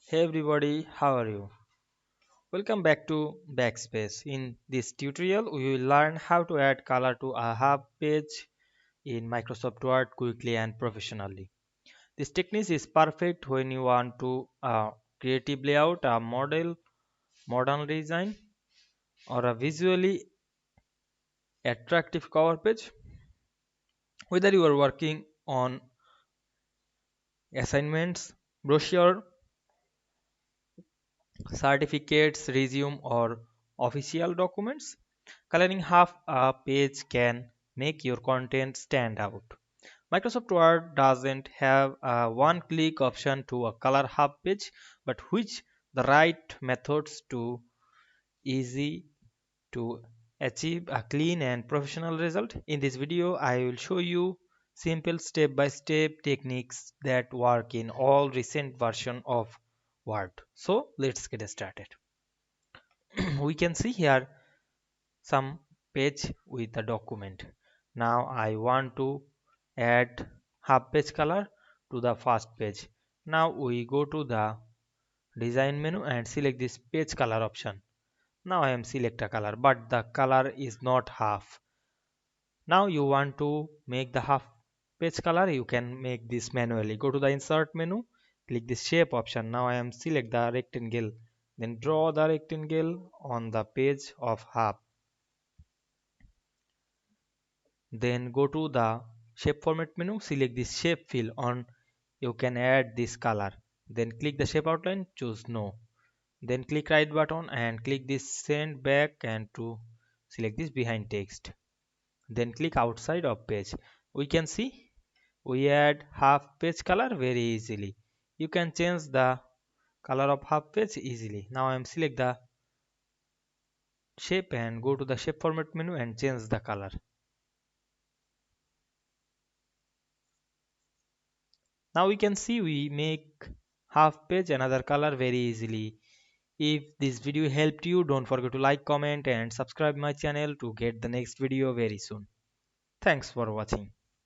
Hey everybody, how are you? Welcome back to Backspace. In this tutorial, we will learn how to add color to a hub page in Microsoft Word quickly and professionally. This technique is perfect when you want to creative layout, a modern design, or a visually attractive cover page. Whether you are working on assignments, brochure, certificates, resume, or official documents, coloring half a page can make your content stand out. Microsoft Word doesn't have a one-click option to a color half page, but which the right methods to easy to achieve a clean and professional result. In this video, I will show you simple step-by-step techniques that work in all recent version of Word. So let's get started. We can see here some page with the document. Now I want to add half page color to the first page. Now we go to the design menu and select this page color option. Now I am select a color, but the color is not half. Now you want to make the half page color, you can make this manually. Go to the insert menu, click the shape option. Now I am select the rectangle, then draw the rectangle on the page of half. Then go to the shape format menu, select this shape fill on, you can add this color. Then click the shape outline, choose no. Then click right button and click this send back and to select this behind text. Then click outside of page. We can see we add half page color very easily. You can change the color of half page easily. Now I am select the shape and go to the shape format menu and change the color. Now we can see we make half page another color very easily. If this video helped you, don't forget to like, comment and subscribe my channel to get the next video very soon. Thanks for watching.